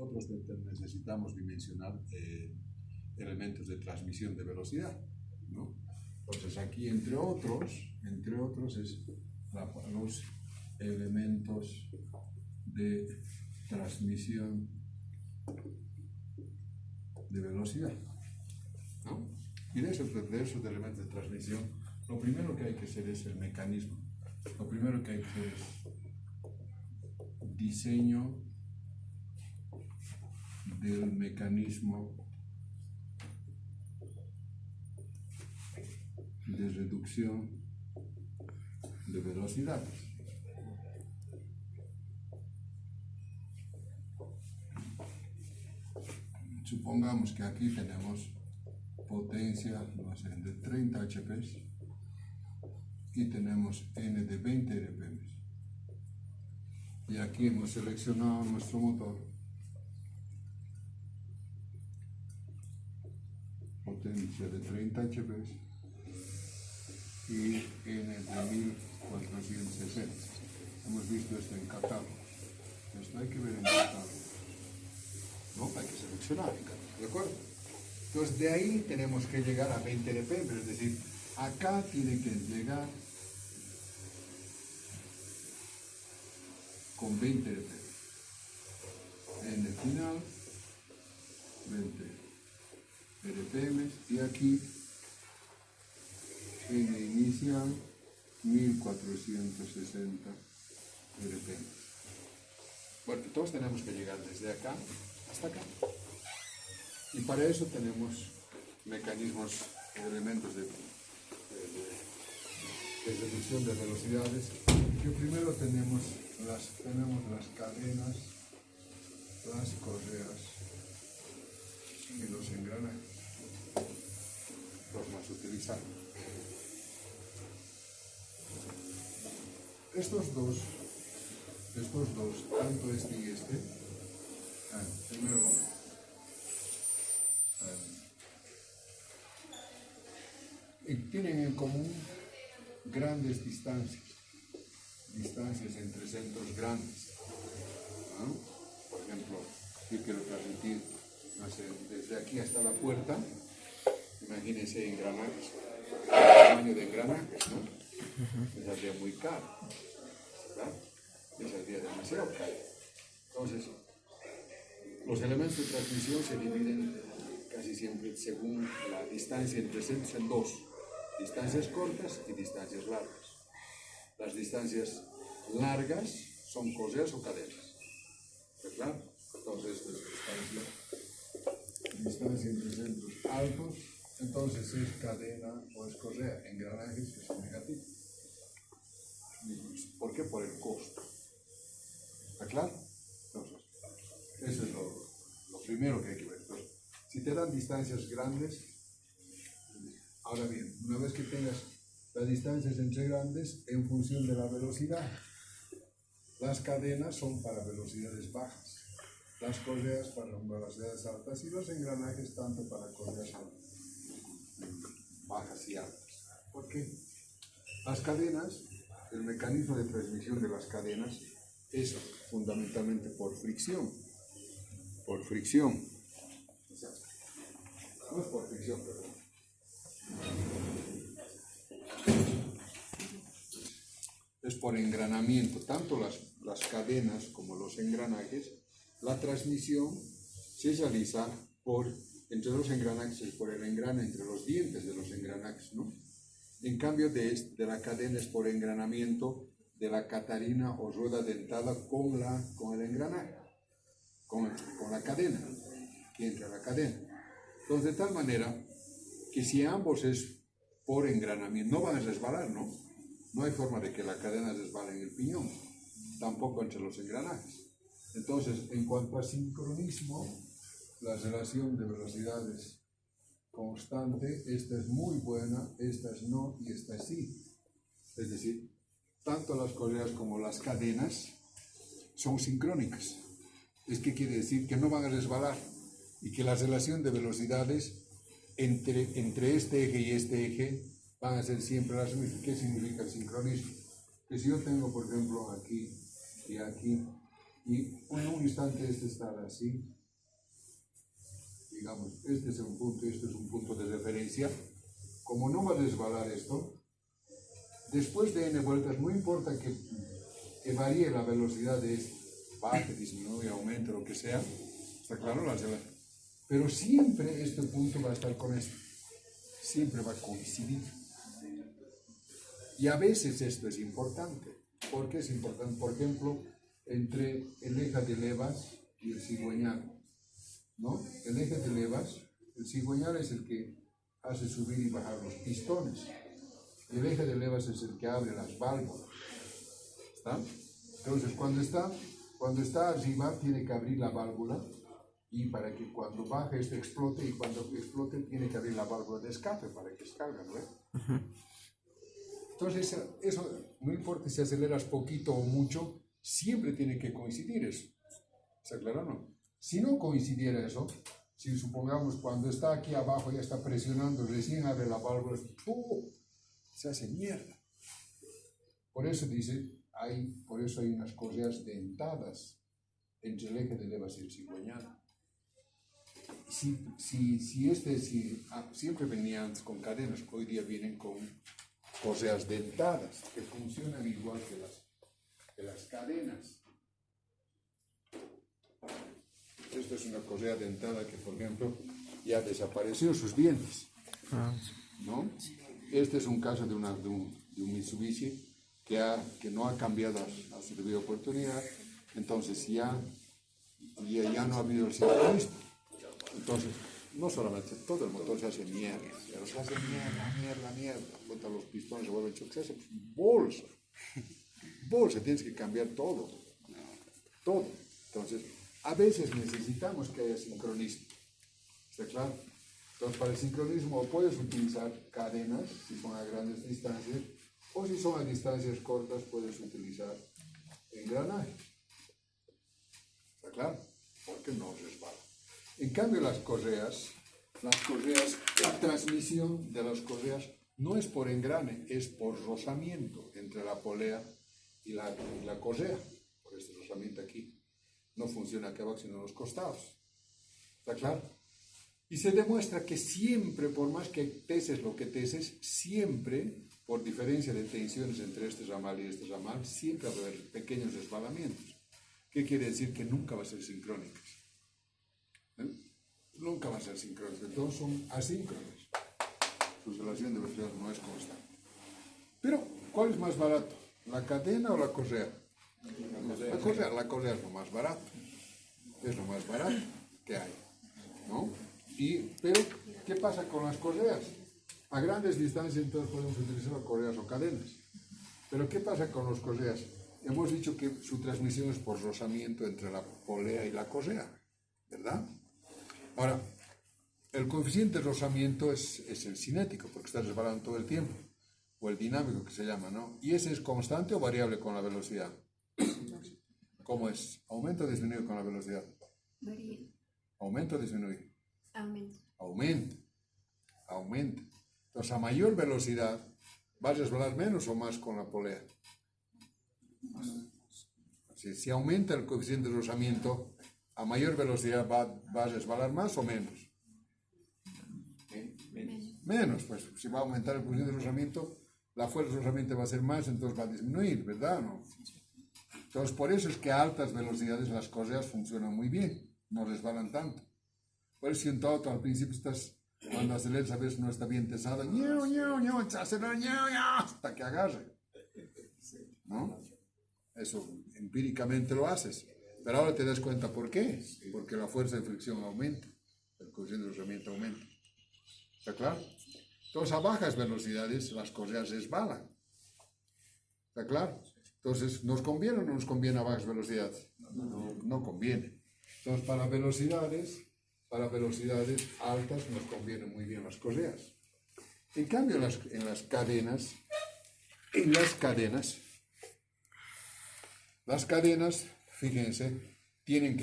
nosotros necesitamos dimensionar elementos de transmisión de velocidad, ¿no? Entonces aquí, entre otros es los elementos de transmisión de velocidad, ¿no? Y de esos elementos de transmisión, lo primero que hay que hacer es el mecanismo. Lo primero que hay que hacer es diseño del mecanismo de reducción de velocidad. Supongamos que aquí tenemos potencia, no sé, de 30 HP y tenemos N de 20 RPM. Y aquí hemos seleccionado nuestro motor, potencia de 30 HP y N de 1460. Hemos visto esto en catálogo. Esto hay que ver en catálogo. No, hay que seleccionar en catálogo, ¿de acuerdo? Entonces de ahí tenemos que llegar a 20 RPM, es decir, acá tiene que llegar con 20 RPM. En el final, 20 RPM y aquí en el inicial 1460 RPM. Bueno, todos tenemos que llegar desde acá hasta acá. Y para eso tenemos mecanismos, elementos de reducción de velocidades. Que primero tenemos las cadenas, las correas y los engranajes. Los más utilizados. Estos dos, tanto este y este, primero tienen en común grandes distancias entre centros grandes, ¿no? Por ejemplo, yo quiero transmitir, no sé, desde aquí hasta la puerta, imagínense engranajes, el tamaño de engranajes, ¿no? Me saldría muy caro, ¿verdad? Me saldría demasiado caro. Entonces, los elementos de transmisión se dividen casi siempre según la distancia entre centros en dos: distancias cortas y distancias largas. Las distancias largas son correas o cadenas, ¿verdad? Entonces, esto es distancia entre centros altos, entonces es cadena o es correa. Engranajes que son negativos. ¿Por qué? Por el costo. ¿Está claro? Entonces, eso es lo primero que hay que ver. Entonces, si te dan distancias grandes, ahora bien, una vez que tengas las distancias entre grandes, en función de la velocidad, las cadenas son para velocidades bajas, las correas para velocidades altas y los engranajes tanto para correas bajas y altas. ¿Por qué? Las cadenas, el mecanismo de transmisión de las cadenas es fundamentalmente por fricción. Por fricción. O sea, no es por fricción, perdón. Es por engranamiento. Tanto las cadenas como los engranajes, la transmisión se realiza entre los engranajes y por el engrane, entre los dientes de los engranajes, ¿no? En cambio de la cadena es por engranamiento de la catarina o rueda dentada con el engranaje, con la cadena, que entra la cadena. Entonces, de tal manera que si ambos es por engranamiento, no van a resbalar, ¿no? No hay forma de que la cadena resbale en el piñón, tampoco entre los engranajes. Entonces, en cuanto a sincronismo, la relación de velocidades constante, esta es muy buena, esta es no y esta es sí. Es decir, tanto las correas como las cadenas son sincrónicas. ¿Qué quiere decir? Que no van a resbalar y que la relación de velocidades entre este eje y este eje van a ser siempre las mismas. ¿Qué significa el sincronismo? Que si yo tengo, por ejemplo, aquí y aquí y en un instante este está así, digamos, este es un punto y este es un punto de referencia. Como no va a resbalar esto, después de n vueltas, no importa que varíe la velocidad de esto, baje, disminuye, aumente, lo que sea, está claro, pero siempre este punto va a estar con esto, siempre va a coincidir. Y a veces esto es importante. ¿Por qué es importante? Por ejemplo, entre el eje de levas y el cigüeñal, ¿no? El eje de levas, el cigüeñal es el que hace subir y bajar los pistones. El eje de levas es el que abre las válvulas. ¿Está? Entonces, cuando está arriba, tiene que abrir la válvula y para que cuando baje esto explote, y cuando explote tiene que abrir la válvula de escape para que salga, ¿no? Entonces, eso no importa si aceleras poquito o mucho, siempre tiene que coincidir eso. ¿Está claro o no? Si no coincidiera eso, si supongamos cuando está aquí abajo ya está presionando, recién abre la válvula, ¡pum!, se hace mierda. Por eso por eso hay unas correas dentadas entre el eje de levas y el cigüeñal. Siempre venían con cadenas, hoy día vienen con correas dentadas que funcionan igual que las cadenas. Esta es una correa dentada que, por ejemplo, ya desapareció sus dientes, ¿no? Este es un caso de un Mitsubishi que no ha cambiado a su debida oportunidad, entonces ya no ha habido el sincronismo. Entonces, no solamente todo el motor se hace mierda, pero se hace mierda, contra los pistones se vuelven choques, se hace bolsa, tienes que cambiar todo. Entonces, a veces necesitamos que haya sincronismo, ¿está claro? Entonces, para el sincronismo puedes utilizar cadenas, si son a grandes distancias, o si son a distancias cortas, puedes utilizar engranajes, ¿está claro? Porque no resbala. En cambio, las correas, la transmisión de las correas no es por engrane, es por rozamiento entre la polea y la correa. Por este rozamiento aquí. No funciona acá abajo, sino en los costados. ¿Está claro? Y se demuestra que siempre, por más que teses lo que teses, siempre, por diferencia de tensiones entre este ramal y este ramal, siempre va a haber pequeños resbalamientos. ¿Qué quiere decir? Que nunca va a ser sincrónicas. Nunca va a ser sincrónica, todos son asíncronos. Su relación de velocidad no es constante. Pero, ¿cuál es más barato? ¿La cadena o la correa? La correa es lo más barato. Es lo más barato que hay, ¿no? Pero, ¿qué pasa con las correas? A grandes distancias entonces podemos utilizar correas o cadenas. Pero, ¿qué pasa con las correas? Hemos dicho que su transmisión es por rozamiento entre la polea y la correa, ¿verdad? Ahora, el coeficiente de rozamiento es el cinético, porque está resbalando todo el tiempo, o el dinámico que se llama, ¿no? ¿Y ese es constante o variable con la velocidad? ¿Cómo es? ¿Aumenta o disminuye con la velocidad? Varía. ¿Aumenta o disminuye? Aumenta. Aumenta. Entonces, a mayor velocidad, ¿va a resbalar menos o más con la polea? Si aumenta el coeficiente de rozamiento, a mayor velocidad va a resbalar más o menos. Menos, pues si va a aumentar el coeficiente de rozamiento, la fuerza de rozamiento va a ser más, entonces va a disminuir, ¿verdad? ¿No? Entonces, por eso es que a altas velocidades las correas funcionan muy bien, no resbalan tanto. Por eso si en tu auto al principio cuando aceleras a veces no está bien tesado, acelera, hasta que agarre, ¿no? Eso empíricamente lo haces, pero ahora te das cuenta por qué, porque la fuerza de fricción aumenta, el coeficiente de rozamiento aumenta, ¿está claro? Entonces a bajas velocidades las correas resbalan, ¿está claro? Entonces, ¿nos conviene o no nos conviene a bajas velocidades? No conviene. Entonces, para velocidades altas nos convienen muy bien las correas. En cambio, en las cadenas, fíjense, tienen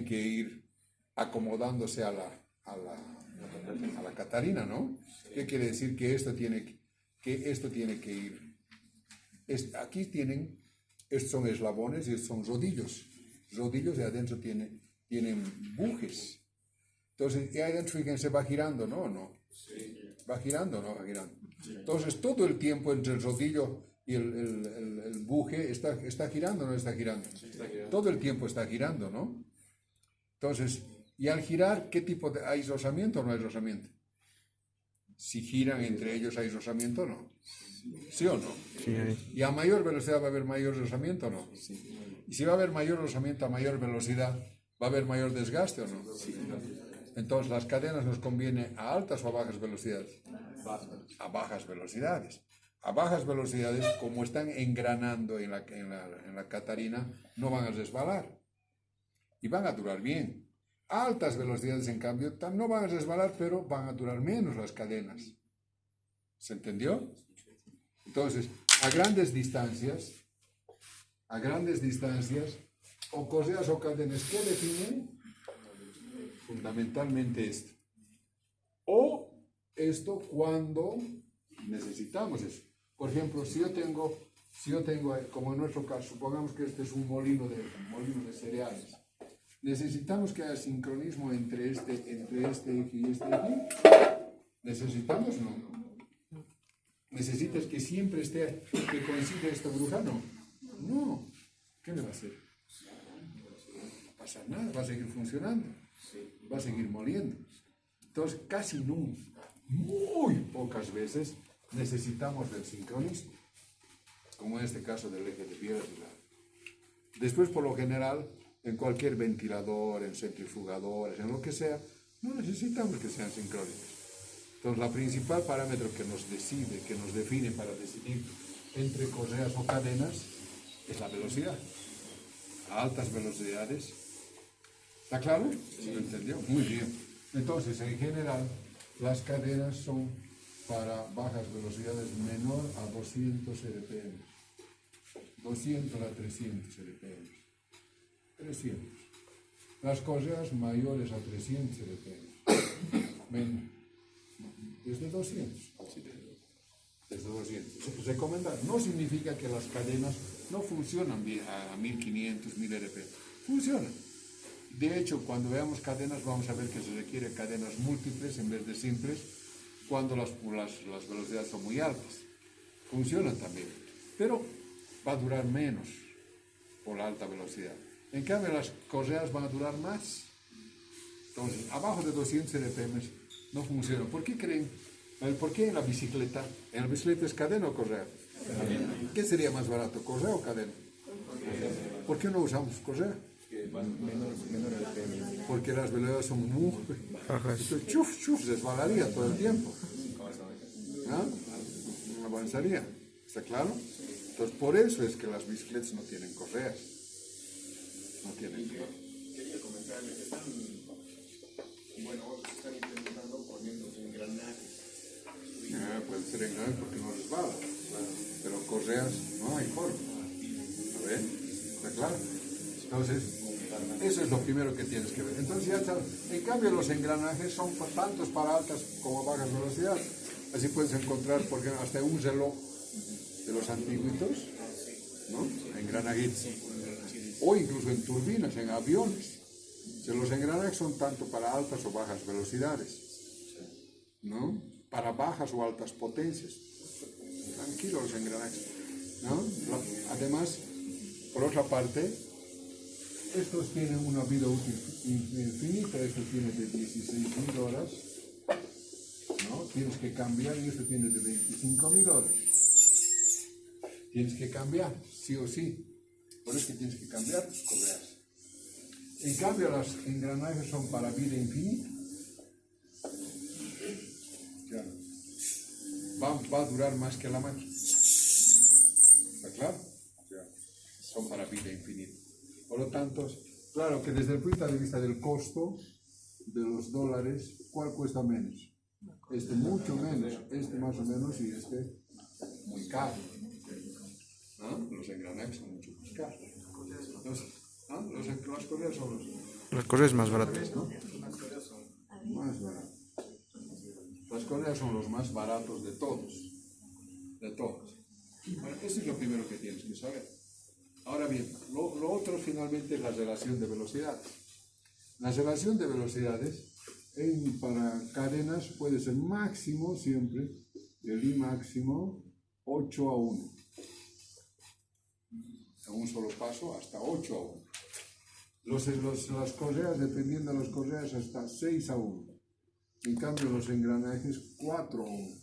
que ir acomodándose a la Catarina, ¿no? ¿Qué quiere decir? Que esto tiene que ir. Aquí tienen Estos son eslabones y estos son rodillos. Rodillos y adentro tienen bujes. Entonces, y ahí adentro, fíjense, va girando, ¿no? ¿No? Va girando, ¿no? Va girando. Entonces, todo el tiempo entre el rodillo y el buje está girando, ¿no? Está girando. Todo el tiempo está girando, ¿no? Entonces, y al girar, ¿qué tipo de... ¿Hay rozamiento o no hay rozamiento? Si giran entre ellos, ¿hay rozamiento o no? ¿Sí o no? Sí, hay. ¿Y a mayor velocidad va a haber mayor rozamiento o no? Y si va a haber mayor rozamiento a mayor velocidad, ¿va a haber mayor desgaste o no? Entonces, las cadenas nos conviene a altas o a bajas velocidades. A bajas velocidades. A bajas velocidades, como están engranando en la Catarina, no van a resbalar y van a durar bien. A altas velocidades, en cambio, no van a resbalar, pero van a durar menos las cadenas. ¿Se entendió? Entonces, a grandes distancias, o correas o cadenas, ¿qué definen? Fundamentalmente esto. O esto cuando necesitamos eso. Por ejemplo, si yo tengo, como en nuestro caso, supongamos que este es un molino de cereales. Necesitamos que haya sincronismo entre este eje y este eje. ¿Necesitamos? No. ¿Necesitas que siempre que coincida esta bruja? No. ¿Qué le va a hacer? No pasa nada, va a seguir funcionando. Va a seguir moliendo. Entonces, casi nunca, muy pocas veces, necesitamos del sincronismo, como en este caso del eje de piedras. Después, por lo general, en cualquier ventilador, en centrifugadores, en lo que sea, no necesitamos que sean sincrónicos. Entonces, la principal parámetro que nos define para decidir entre correas o cadenas es la velocidad. A altas velocidades. ¿Está claro? ¿Sí? ¿Lo entendió? Muy bien. Entonces, en general, las cadenas son para bajas velocidades menor a 200 RPM. 200 a 300 RPM. 300. Las correas mayores a 300 RPM. Desde 200. Desde 200. Recomendar. No significa que las cadenas no funcionan bien a 1500, 1000 RPM. Funcionan. De hecho, cuando veamos cadenas, vamos a ver que se requieren cadenas múltiples en vez de simples cuando las velocidades son muy altas. Funcionan también, pero va a durar menos por la alta velocidad. En cambio, las correas van a durar más. Entonces, abajo de 200 RPM no funciona. ¿Por qué creen? ¿Por qué en la bicicleta? ¿En la bicicleta es cadena o correa? ¿Qué sería más barato, correa o cadena? ¿Por qué no usamos correa? Porque las velocidades son muy bajas. Chuf, resbalaría todo el tiempo. ¿Ah? No avanzaría. ¿Está claro? Entonces, por eso es que las bicicletas no tienen correas. No tienen. Quería comentarles que están implementando poniendo engranajes. Puede ser engranajes porque no resbala. Pero correas no hay forma. A ver, ¿está claro? Entonces, eso es lo primero que tienes que ver. Entonces, ya está. En cambio, los engranajes son tantos para altas como bajas velocidades. Así puedes encontrar, porque hasta un reloj de los antiguitos, ¿no? Engranajitos. O incluso en turbinas, en aviones. Los engranajes son tanto para altas o bajas velocidades, ¿no? Para bajas o altas potencias. Tranquilo los engranajes, ¿no? Además, por otra parte, estos tienen una vida útil infinita. Este tiene de 16.000 horas, ¿no? Tienes que cambiar, y este tiene de 25.000 horas. Tienes que cambiar, sí o sí. Por eso que tienes que cambiar tus correas. En cambio, los engranajes son para vida infinita. Ya. Va a durar más que la máquina. ¿Está claro? Ya. Son para vida infinita. Por lo tanto, claro que desde el punto de vista del costo de los dólares, ¿cuál cuesta menos? Este mucho menos, este más o menos, y este muy caro. ¿No? Los engranajes son mucho más caros. Las correas son los... Las correas más baratas. ¿No? Más baratos. Las correas son los más baratos de todos. De todos. Bueno, eso es lo primero que tienes que saber. Ahora bien, lo otro finalmente es la relación de velocidades. La relación de velocidades para cadenas puede ser máximo siempre, el I máximo 8 a 1. En un solo paso hasta 8 a 1. Las correas, dependiendo de las correas, hasta 6 a 1. En cambio, los engranajes 4 a 1.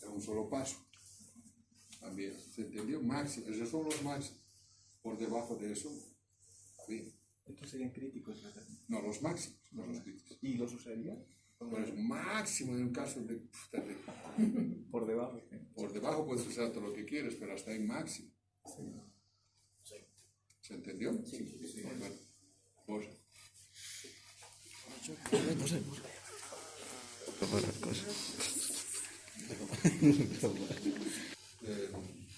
En un solo paso. También, ¿se entendió? Máximo, esos son los máximos. Por debajo de eso, bien. Estos serían críticos, ¿verdad? No, los máximos, no los críticos. ¿Y los usaría? Pero es máximo en el caso de... Por debajo. Por debajo puedes usar todo lo que quieres, pero hasta ahí máximo. Sí. ¿Se entendió? Sí. Bueno, pues,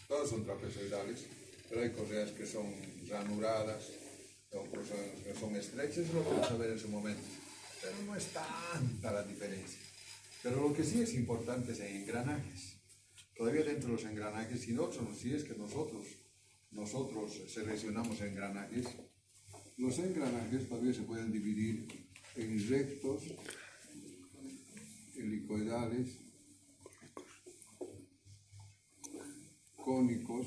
todos son trapezoidales, pero hay correas que son ranuradas, son cosas que son estrechas, lo vamos a ver en su momento. Pero no es tanta la diferencia. Pero lo que sí es importante es en engranajes. Todavía dentro de los engranajes, si es que nosotros seleccionamos engranajes, los engranajes todavía se pueden dividir en rectos, helicoidales, cónicos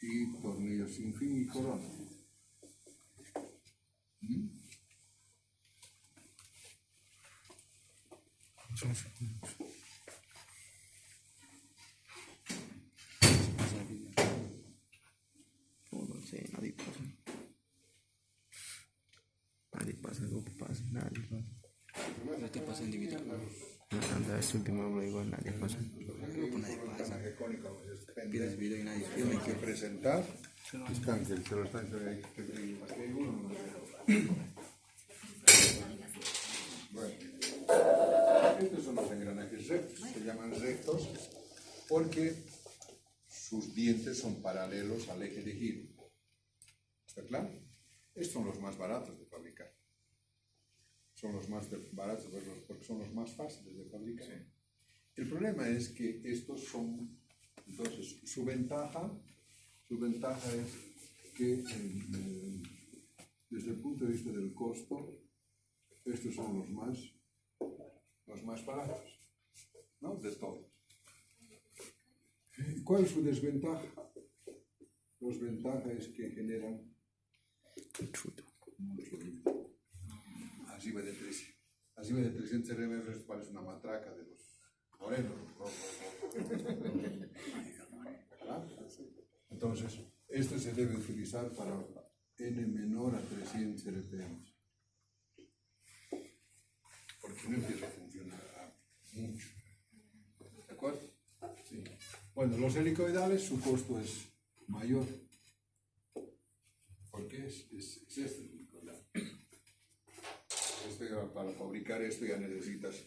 y tornillos sin fin y corona. No sé, nadie pasa. Nadie pasa, no pasa, nadie pasa. No te pasa individual. Anda, es último hombre igual, nadie pasa. Grupo nadie pasa. Engranaje cónico, Pides video y nadie tienen filma. que presentar. Descansen, se lo están Bueno, estos son los engranajes rectos, se llaman rectos porque sus dientes son paralelos al eje de giro. ¿Está claro? Estos son los más baratos de fabricar. Son los más baratos porque son los más fáciles de fabricar. El problema es que estos son, entonces, su ventaja es que desde el punto de vista del costo, estos son los más baratos, ¿no? De todos. ¿Cuál es su desventaja? La desventaja es que generan mucho ruido. Arriba de 300 RMF parece una matraca de los morenos. ¿Verdad? Entonces, esto se debe utilizar para N menor a 300 RPM. Porque no empieza a funcionar mucho. ¿De acuerdo? Sí. Bueno, los helicoidales, su costo es mayor. Porque es este helicoidal. Para fabricar esto ya necesitas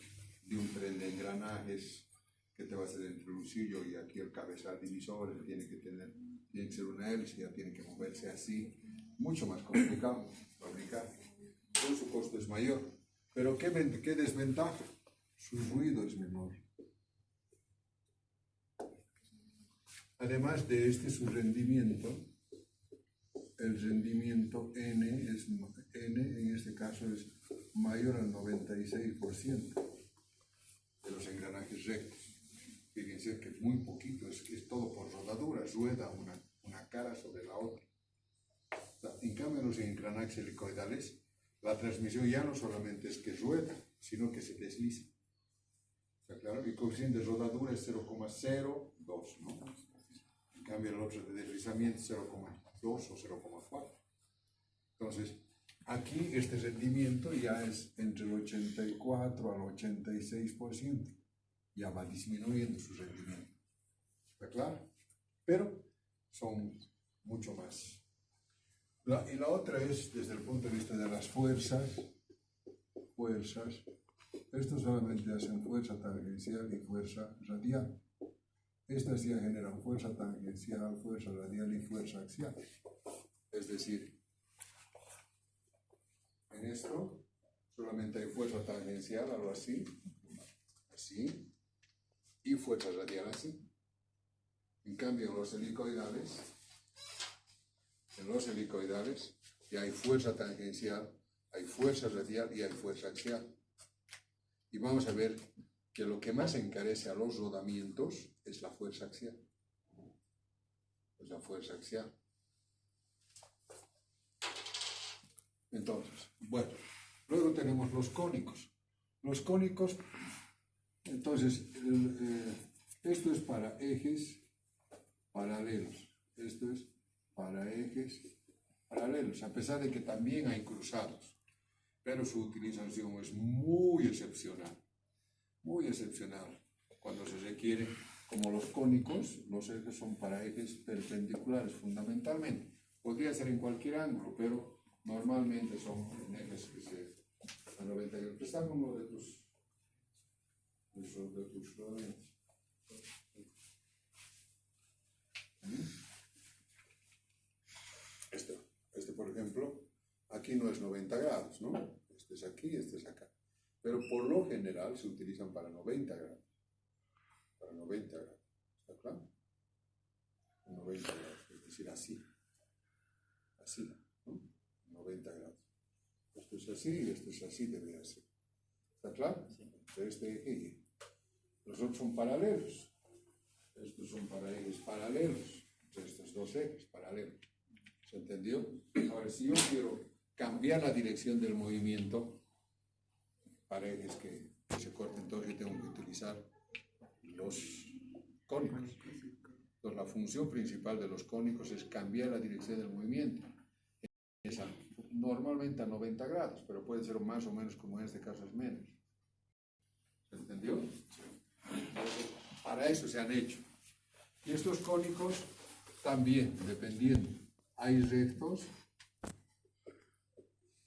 de un tren de engranajes que te va a hacer entre el lucillo y aquí el cabezal divisor, tiene que ser una hélice, ya tiene que moverse así, mucho más complicado fabricar, todo su costo es mayor, pero ¿qué desventaja? Su ruido es menor. Además de su rendimiento, el rendimiento N en este caso es mayor al 96% de los engranajes rectos. Fíjense que es muy poquito, es todo por rodaduras, rueda una cara sobre la otra. En cambio, en los engranajes helicoidales, la transmisión ya no solamente es que rueda, sino que se desliza. ¿Está claro? El coeficiente de rodadura es 0,02, ¿no? En cambio, el otro de deslizamiento es 0,2 o 0,4. Entonces, aquí este rendimiento ya es entre el 84 al 86%. Ya va disminuyendo su rendimiento. ¿Está claro? Pero son mucho más. Y la otra es desde el punto de vista de las fuerzas. Estos solamente hacen fuerza tangencial y fuerza radial. Estas ya generan fuerza tangencial, fuerza radial y fuerza axial. Es decir, en esto solamente hay fuerza tangencial, algo así, y fuerza radial así. En cambio, los helicoidales En los helicoidales y hay fuerza tangencial, hay fuerza radial y hay fuerza axial. Y vamos a ver que lo que más encarece a los rodamientos es la fuerza axial. Es la fuerza axial. Entonces, bueno, luego tenemos los cónicos. Los cónicos, entonces, esto es para ejes paralelos. Esto es para ejes paralelos, a pesar de que también hay cruzados, pero su utilización es muy excepcional, cuando se requiere, como los cónicos, los ejes son para ejes perpendiculares fundamentalmente, podría ser en cualquier ángulo, pero normalmente son en ejes que se a 90 grados. Prestame uno de tus rodamientos. Este, por ejemplo, aquí no es 90 grados, ¿no? Este es aquí, este es acá. Pero por lo general se utilizan para 90 grados. Para 90 grados. ¿Está claro? 90 grados, es decir, así. Así, ¿no? 90 grados. Esto es así y esto es así, debería ser. ¿Está claro? Entre este eje y los otros son paralelos. Estos son para ejes paralelos. Entre estos dos ejes paralelos. ¿Se entendió? Ahora, si yo quiero cambiar la dirección del movimiento para ejes que se corten, entonces yo tengo que utilizar los cónicos. Entonces, la función principal de los cónicos es cambiar la dirección del movimiento. Normalmente a 90 grados, pero puede ser más o menos, como en este caso es menos. ¿Se entendió? Entonces, para eso se han hecho. Y estos cónicos también, dependiendo. Hay rectos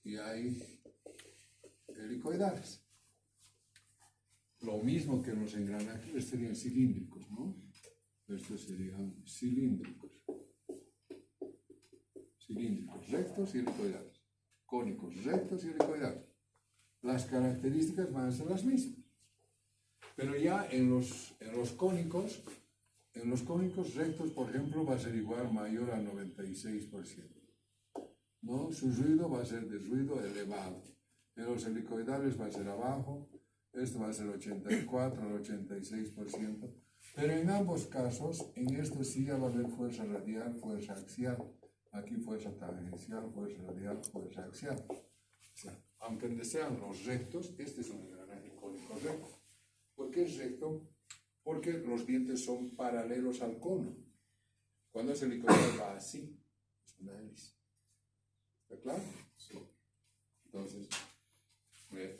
y hay helicoidales. Lo mismo que en los engranajes serían cilíndricos, ¿no? Estos serían cilíndricos. Cilíndricos, rectos y helicoidales. Cónicos, rectos y helicoidales. Las características van a ser las mismas. Pero ya en los cónicos rectos, por ejemplo, va a ser igual, mayor al 96%. ¿No? Su ruido va a ser de ruido elevado. En los helicoidales va a ser abajo, esto va a ser 84 al 86%. Pero en ambos casos, en esto sí ya va a haber fuerza radial, fuerza axial. Aquí fuerza tangencial, fuerza radial, fuerza axial. O sea, aunque sean los rectos, este es un engranaje cónico recto. ¿Por qué es recto? Porque los dientes son paralelos al cono. Cuando el helicoidal va así, es una hélice. ¿Está claro? Sí. Entonces,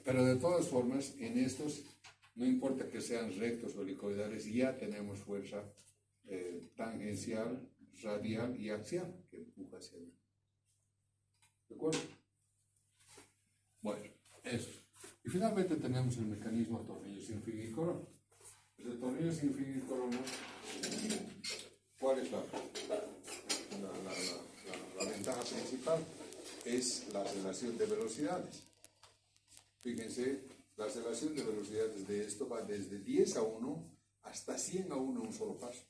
pero de todas formas, en estos, no importa que sean rectos o helicoidales, ya tenemos fuerza tangencial, radial y axial que empuja hacia allá. ¿De acuerdo? Bueno, eso. Y finalmente tenemos el mecanismo tornillo sin fin y corona. El tornillo sin fin y corona, ¿cuál es la ventaja principal? Es la relación de velocidades. Fíjense, la relación de velocidades de esto va desde 10 a 1 hasta 100 a 1 un solo paso.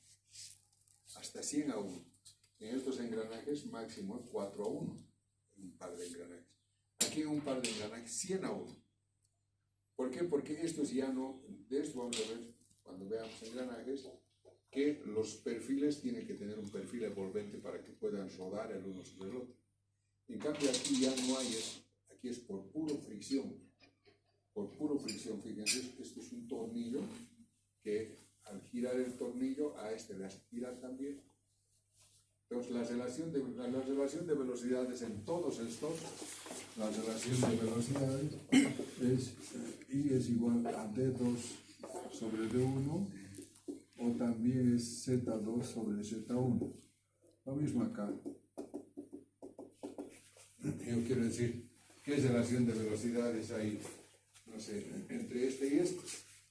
Hasta 100 a 1. En estos engranajes máximo 4 a 1. Un par de engranajes. Aquí en un par de engranajes 100 a 1. ¿Por qué? Porque estos ya no, de esto vamos a ver cuando veamos engranajes, que los perfiles tienen que tener un perfil envolvente para que puedan rodar el uno sobre el otro. En cambio aquí ya no hay eso. Aquí es por puro fricción. Por puro fricción, fíjense, esto es un tornillo que al girar el tornillo a este le hace girar también. Entonces la relación de velocidades en todos estos, la relación de velocidades es I es igual a D2 sobre D1 o también es Z2 sobre Z1. Lo mismo acá. Yo quiero decir, ¿qué relación de velocidades hay? No sé, entre este y este.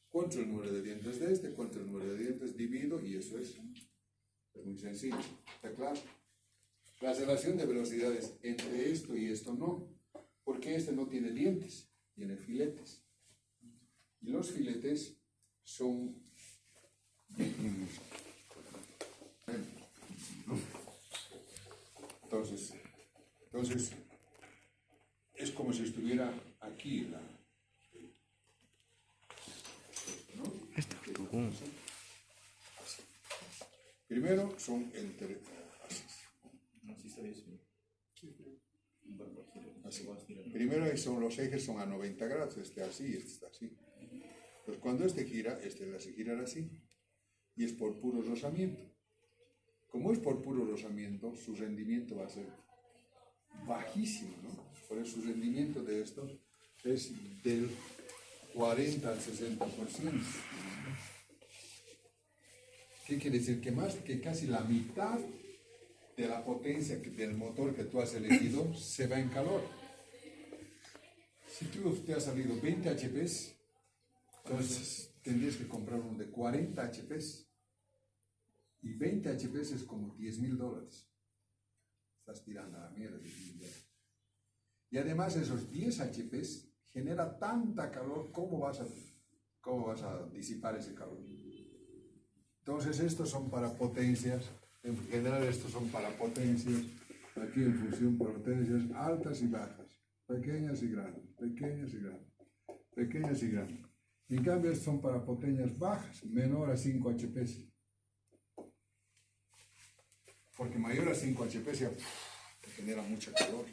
Cuento el número de dientes de este, cuento el número de dientes, divido y eso es muy sencillo. ¿Está claro? La relación de velocidades entre esto y esto no. Porque este no tiene dientes, tiene filetes. Y los filetes son... Entonces, Entonces, es como si estuviera aquí la... Está tú. Primero son entre... Así está bien. Así. Primero son los ejes son a 90 grados, este así, este está así. Pues cuando este gira, este le hace girar así. Y es por puro rozamiento. Como es por puro rozamiento, su rendimiento va a ser bajísimo, ¿no? Por eso su rendimiento de estos es del 40 al 60%. ¿Qué quiere decir? Que más que casi la mitad de la potencia del motor que tú has elegido se va en calor. Si tú te ha salido 20 HPs, entonces tendrías que comprar uno de 40 HPs. Y 20 HPs es como $10,000. Estás tirando a la mierda. Y además esos 10 HPs genera tanta calor, ¿cómo vas a disipar ese calor? Entonces estos son para potencias, en general estos son para potencias, aquí en función por potencias altas y bajas, pequeñas y grandes, pequeñas y grandes, pequeñas y grandes. En cambio estos son para potencias bajas, menor a 5 HPs. Porque mayor a 5 HPs ya te genera mucha calor.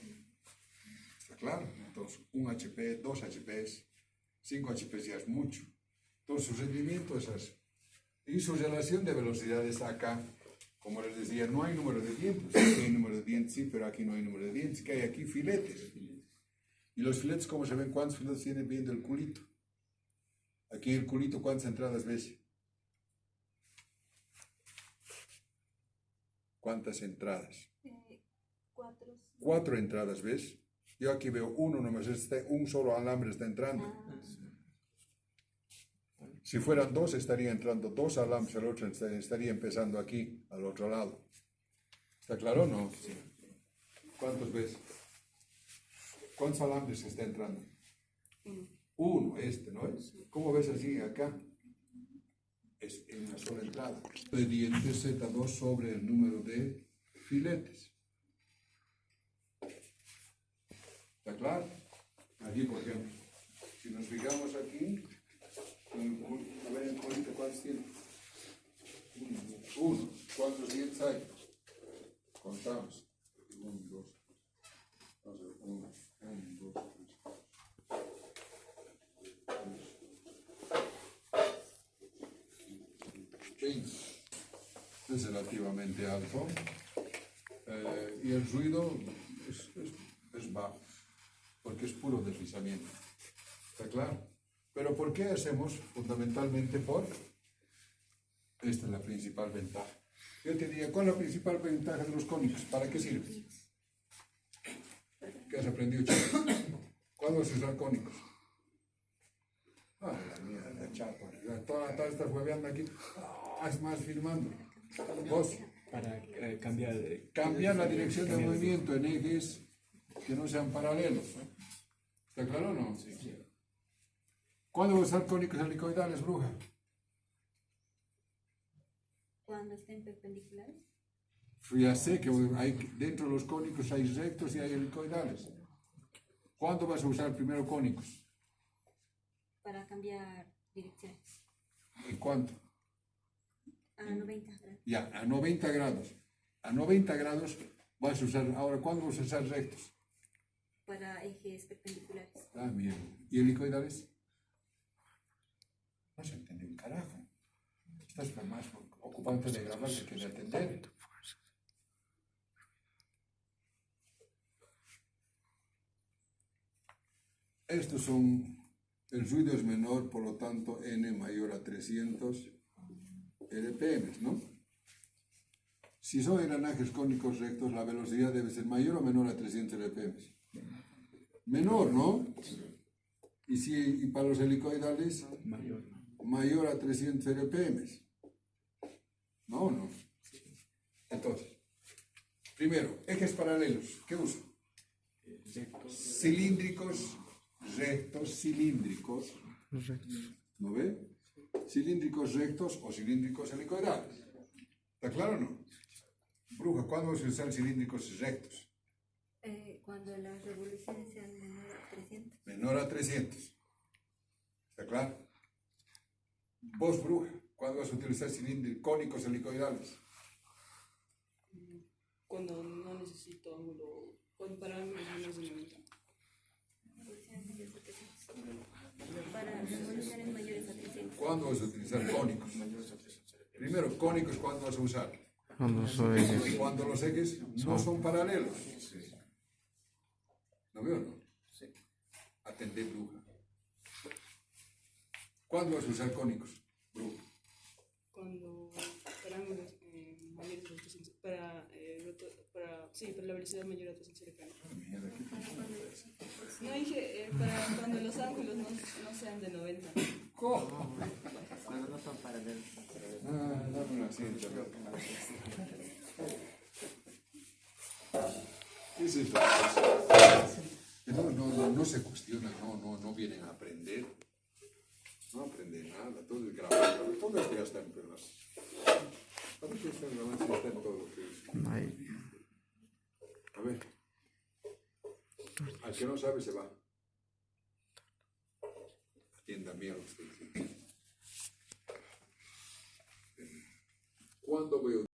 ¿Está claro? Entonces 1 HP, 2 HPs, 5 HPs ya es mucho. Entonces su rendimiento es así. Y su relación de velocidades acá, como les decía, no hay número de dientes. Aquí hay número de dientes, sí, pero aquí no hay número de dientes. Que hay aquí filetes. Y los filetes, ¿cómo se ven? ¿Cuántos filetes tiene viendo el culito? Aquí en el culito, ¿cuántas entradas ves? ¿Cuántas entradas? 4. 4 entradas, ¿ves? Yo aquí veo uno nomás, un solo alambre está entrando. Si fueran 2, estaría entrando 2 alambres, el otro estaría empezando aquí, al otro lado. ¿Está claro o no? Sí. ¿Cuántos ves? ¿Cuántos alambres está entrando? 1, ¿no es? ¿Cómo ves así acá? Es en una sola entrada. De dientes Z2 sobre el número de filetes. ¿Está claro? Aquí, por ejemplo, si nos fijamos aquí, a ver en cuenta cuántos tiene. 1. ¿Cuántos dientes hay? Contamos. 1, 2. Vamos a ver. 1, 2, 3. 20. Es relativamente alto. Y el ruido es bajo, porque es puro deslizamiento. ¿Está claro? Pero ¿por qué hacemos? Fundamentalmente por... Esta es la principal ventaja. Yo te diría, ¿cuál es la principal ventaja de los cónicos? ¿Para qué sirve? ¿Qué has aprendido, chicos? ¿Cuándo vas a usar cónicos? Ah, la mierda, chato. Toda la tarde estás hueveando aquí. Haz más filmando. Vos. Para cambiar Cambiar la dirección de movimiento en ejes que no sean paralelos. ¿Está claro o no? Sí. ¿Cuándo vas a usar cónicos helicoidales, bruja? Cuando estén perpendiculares. Ya sé que hay, dentro de los cónicos hay rectos y hay helicoidales. ¿Cuándo vas a usar primero cónicos? Para cambiar direcciones. ¿Y cuánto? A 90 grados. Ya, a 90 grados. A 90 grados vas a usar. Ahora, ¿cuándo vas a usar rectos? Para ejes perpendiculares. Ah, bien. ¿Y helicoidales? No se entiende un carajo. Estás más ocupante de grabar que de atender. Estos son, el ruido es menor, por lo tanto n mayor a 300 RPM, ¿no? Si son engranajes cónicos rectos, la velocidad debe ser mayor o menor a 300 RPM. Menor, ¿no? Y para los helicoidales, mayor a 300 RPM. ¿No o no? Entonces, primero, ejes paralelos. ¿Qué uso? Cilíndricos, rectos, cilíndricos. ¿No ve? Cilíndricos rectos o cilíndricos helicoidales. ¿Está claro o no? Bruja, ¿cuándo vas a usar cilíndricos rectos? Cuando las revoluciones sean menor a 300. Menor a 300. ¿Está claro? Vos, bruja, ¿cuándo vas a utilizar cilindros cónicos helicoidales? Cuando no necesito ángulo, para ángulos menos de 90. Revoluciones mayores a 300. Para revoluciones mayores a 300. ¿Cuándo vas a utilizar cónicos? Primero, cónicos, ¿cuándo vas a usar? Cuando soy. Cuando los ejes no son paralelos. ¿No veo, no? Atender, bruja. ¿Cuándo vas a usar cónicos, bruja? Cuando para ángulos mayores a 300, para la velocidad mayor a 300 cercano. No dije, para cuando los ángulos no sean de 90. ¿Cómo? Cuando no son paralelos. Ah, dame una cinta. ¿Qué es esto? No se cuestiona, no vienen a aprender. No aprenden nada, todo es grabado. Todo esto ya está en pelas. Para que está en la base, está en todo. Ay, A ver. Al que no sabe se va. Atienda mía usted. ¿Cuándo veo